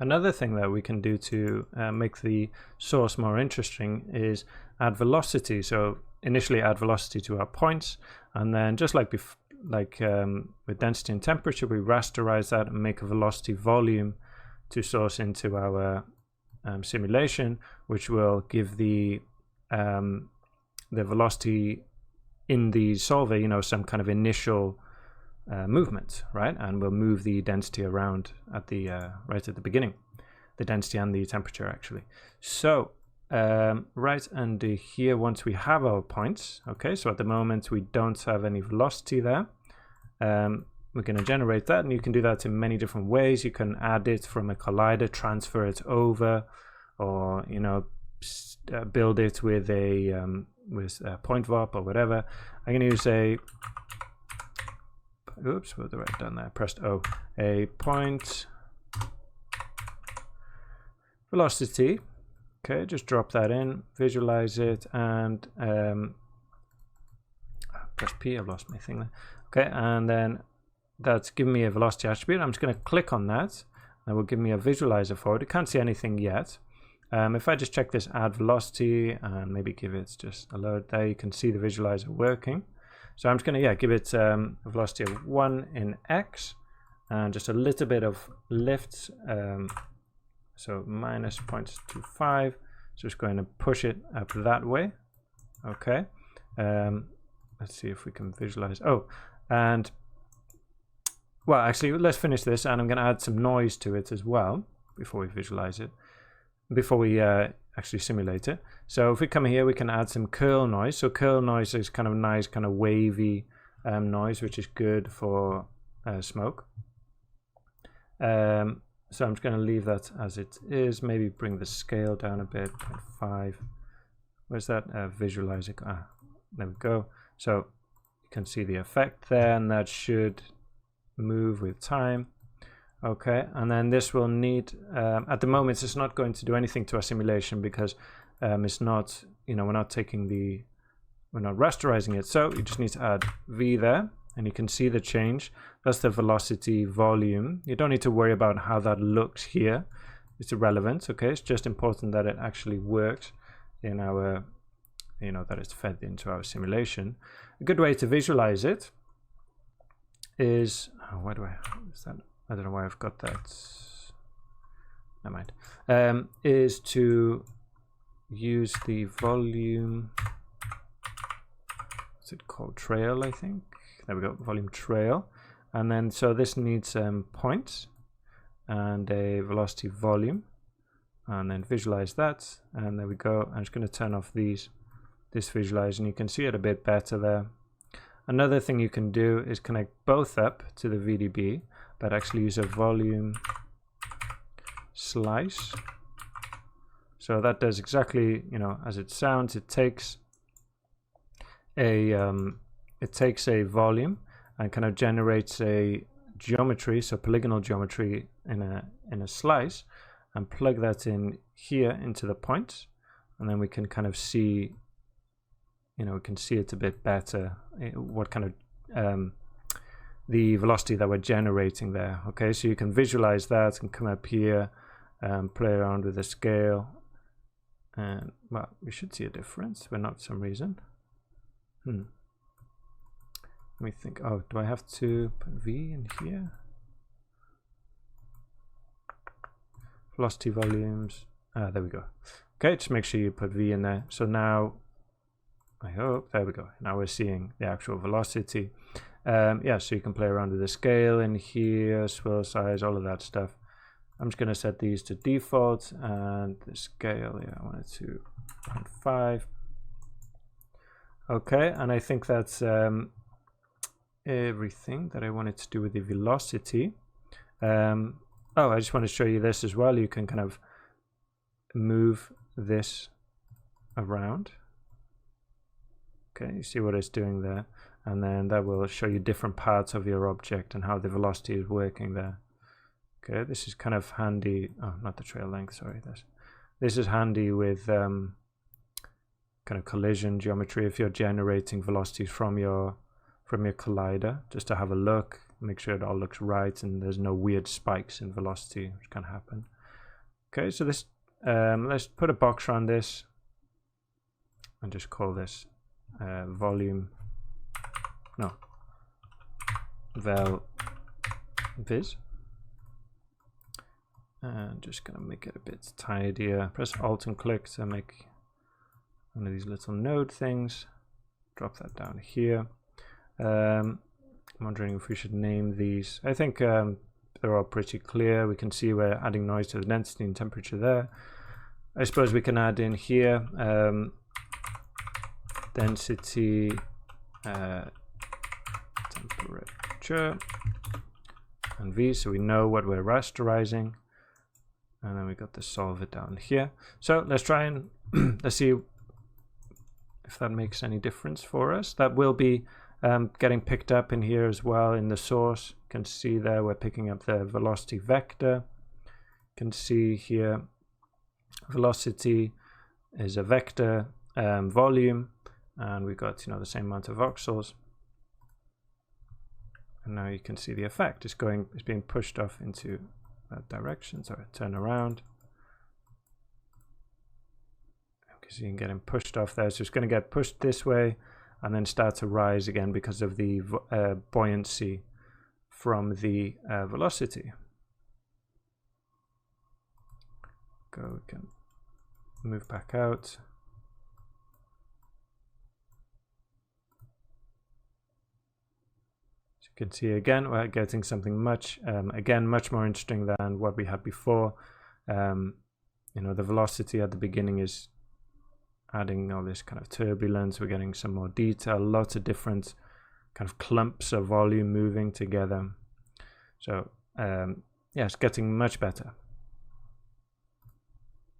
Another thing that we can do to make the source more interesting is add velocity. So initially add velocity to our points, and then just like with density and temperature, we rasterize that and make a velocity volume to source into our simulation, which will give the velocity in the solver, you know, some kind of initial movement, right? And we'll move the density around at the right at the beginning, the density and the temperature actually. So right under here, once we have our points, okay, so at the moment we don't have any velocity there, we're going to generate that, and you can do that in many different ways. You can add it from a collider, transfer it over, or you know, build it with a point VOP or whatever. I'm going to use a oops, what have I done there? Pressed O. A point velocity. Okay, just drop that in, visualize it, and press P. I've lost my thing there. Okay, and then that's giving me a velocity attribute. I'm just going to click on that, and it will give me a visualizer for it. I can't see anything yet. If I just check this add velocity and maybe give it just a load there, you can see the visualizer working. So I'm just going to give it a velocity of 1 in X and just a little bit of lift, so minus 0.25. So just going to push it up that way. Okay, let's see if we can visualize. Oh, and well, actually, let's finish this, and I'm going to add some noise to it as well before we visualize it, before we actually simulate it. So if we come here, we can add some curl noise. So curl noise is kind of nice, kind of wavy noise, which is good for smoke. So I'm just going to leave that as it is. Maybe bring the scale down a bit, 0.5. Where's that visualizer? Ah, there we go. So you can see the effect there, and that should move with time. Okay, and then this will need, at the moment it's not going to do anything to our simulation because it's not, you know, we're not rasterizing it. So you just need to add V there, and you can see the change. That's the velocity volume. You don't need to worry about how that looks here. It's irrelevant, okay? It's just important that it actually works in our, you know, that it's fed into our simulation. A good way to visualize it is, oh, why do I, is that? I don't know why I've got that. Never mind. Is to use the volume. What's it called? Trail, I think. There we go. Volume trail. And then so this needs points and a velocity volume, and then visualize that. And there we go. I'm just going to turn off this visualize, and you can see it a bit better there. Another thing you can do is connect both up to the VDB, but actually use a volume slice. So that does exactly, you know, as it sounds. It takes a volume and kind of generates a geometry, so polygonal geometry in a slice, and plug that in here into the points, and then we can kind of see, you know, we can see it a bit better, what kind of the velocity that we're generating there. Okay, so you can visualize that and come up here and play around with the scale, and well, we should see a difference. We're not for some reason. Let me think. Oh, do I have to put V in here? Velocity volumes. There we go. Okay, just make sure you put V in there. So now, I hope, there we go. Now we're seeing the actual velocity. Yeah, so you can play around with the scale in here, swirl size, all of that stuff. I'm just going to set these to default, and the scale, yeah, I want it to 0.5. Okay, and I think that's everything that I wanted to do with the velocity. Oh, I just want to show you this as well. You can kind of move this around. Okay, you see what it's doing there, and then that will show you different parts of your object and how the velocity is working there. Okay, this is kind of handy. Oh, not the trail length, sorry. This is handy with kind of collision geometry if you're generating velocities from your collider, just to have a look, make sure it all looks right and there's no weird spikes in velocity, which can happen. Okay, so this, let's put a box around this and just call this volume, no, vel viz. And just gonna make it a bit tidier. Press Alt and click to make one of these little node things. Drop that down here. I'm wondering if we should name these. I think they're all pretty clear. We can see we're adding noise to the density and temperature there. I suppose we can add in here density, temperature, and V, so we know what we're rasterizing. And then we got the solver down here. So let's try and let's see if that makes any difference for us. That will be getting picked up in here as well in the source. You can see there we're picking up the velocity vector. You can see here velocity is a vector volume, and we've got, you know, the same amount of voxels. And now you can see the effect. It's being pushed off into that direction. So I turn around. Because you can get him pushed off there. So it's going to get pushed this way and then start to rise again because of the buoyancy from the velocity. We can move back out. You can see again we're getting something much more interesting than what we had before. You know, the velocity at the beginning is adding all this kind of turbulence. We're getting some more detail, lots of different kind of clumps of volume moving together. So yeah, it's getting much better.